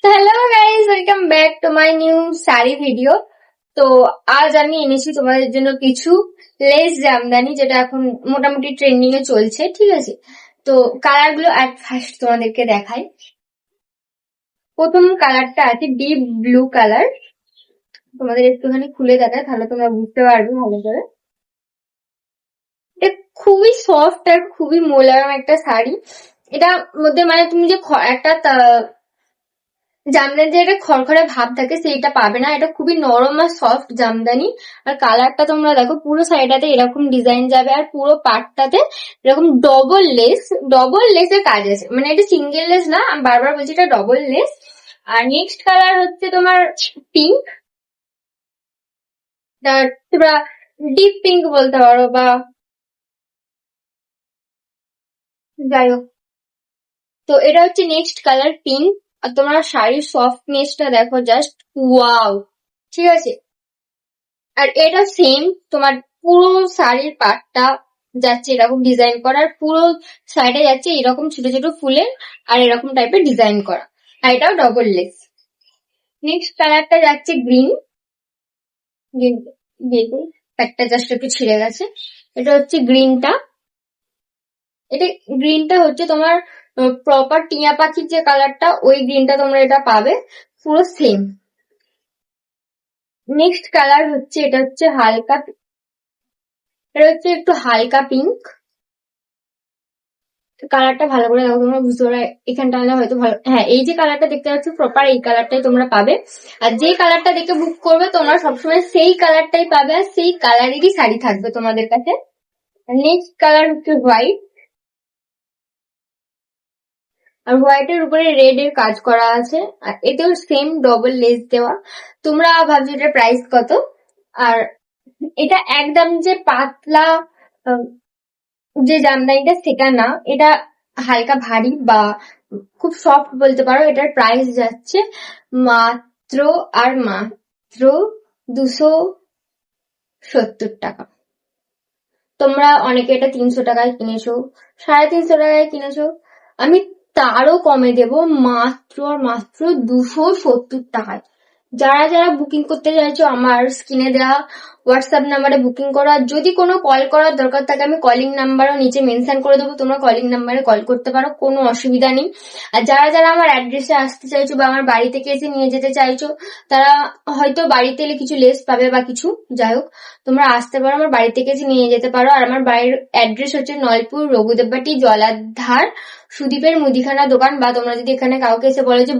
Hello guys, welcome back to my new sari video. তো আজ আমি এনেছি তোমাদের জন্য কিছু লেস জামদানি, যেটা এখন মোটামুটি ট্রেন্ডিং এ চলছে, ঠিক আছে? তো কালার গুলো অ্যাট ফার্স্ট তোমাদেরকে দেখাই। প্রথম কালারটা আছে ডিপ ব্লু কালার। তোমাদের একটুখানি খুলে দেখায়, তাহলে তোমরা বুঝতে পারবে ভালো করে। এটা খুবই সফট আর খুবই মোলায়ম একটা শাড়ি। এটা মধ্যে মানে তুমি যে একটা জামদানি যে একটা খড়খড়ে ভাব থাকে সেইটা পাবে না। এটা খুবই নরম আর সফট জামদানি। আর কালারটা তোমরা দেখো, পুরো শাড়িটাতে এরকম ডিজাইন যাবে, আর পুরো পাটটাতে এরকম ডবল লেসের কাজ আছে। মানে এটা সিঙ্গেল লেস না, আমি বারবার বলছি এটা ডবল লেস। আর নেক্সট কালার হচ্ছে তোমার পিঙ্ক। তোমরা ডিপ পিঙ্ক বলতে পারো, বা যাই হোক। তো এটা হচ্ছে নেক্সট কালার পিঙ্ক। আর তোমরা শাড়ির সফটনেসটা দেখো, জাস্ট ওয়াও, ঠিক আছে? আর এটা সেম, তোমার পুরো শাড়ির পাটটা যাচ্ছে এরকম ডিজাইন করা, আর পুরো সাইডে যাচ্ছে এরকম ছোট ছোট ফুলের আর এরকম টাইপের ডিজাইন করা। আর এটাও ডবল লেস। নেক্সট কালারটা যাচ্ছে গ্রিন। গ্রিন একটা জাস্ট একটু ছিঁড়ে গেছে। এটা হচ্ছে গ্রিনটা। এটা গ্রিনটা হচ্ছে তোমার প্রপার টিয়া পাখির যে কালারটা, ওই গ্রিনটা তোমরা এটা পাবে, পুরো সেম। নেক্সট কালার হচ্ছে, এটা হচ্ছে একটু হালকা পিঙ্ক। কালারটা ভালো করে দেখো, তোমরা বুঝতে পারো। এখানটা হলে হয়তো ভালো, হ্যাঁ, এই যে কালারটা দেখতে পাচ্ছ প্রপার এই কালারটাই তোমরা পাবে। আর যে কালারটা দেখে বুক করবে তোমরা সবসময় সেই কালারটাই পাবে, আর সেই কালারেরই শাড়ি থাকবে তোমাদের কাছে। নেক্সট কালার হচ্ছে হোয়াইট। আর হোয়াইটের উপরে রেড এর কাজ করা আছে, আর এতেও সেম ডবল লেস দেওয়া। তোমরা ভাবছো এটার প্রাইস কত? আর এটা একদম যে পাতলা যে জামদানিটা সেটা না, এটা হালকা ভারী বা খুব সফট বলতে পারো। এটার প্রাইস যাচ্ছে মাত্র আর মাত্র 270 টাকা। তোমরা অনেকে এটা 300 টাকায় কিনেছো, 350 টাকায় কিনেছো। আমি তারও কমে দেব, মাত্র আর মাত্র 270 টাকায়। যারা যারা বুকিং করতে চাইছো আমার স্ক্রিনে দেওয়া হোয়াটসঅ্যাপ নাম্বারে বুকিং করো। আর যদি কোনো কল করার দরকার থাকে, আমি কলিং নাম্বারও নিচে মেনশন করে দেবো, তোমরা কলিং নাম্বারে কল করতে পারো, কোনো অসুবিধা নেই। আর যারা যারা আমার অ্যাড্রেসে আসতে চাইছো বা আমার বাড়ি থেকে এসে নিয়ে যেতে চাইছো, তারা হয়তো বাড়িতে এলে কিছু লেস পাবে বা কিছু, যাই হোক, তোমরা আসতে পারো, আমার বাড়ি থেকে এসে নিয়ে যেতে পারো। আর আমার বাড়ির অ্যাড্রেস হচ্ছে নলপুর, রঘুদেববাটি, জলাধার, সুদীপের মুদিখানা দোকান। বা তোমরা যদি এখানে কাউকে এসে বলো যে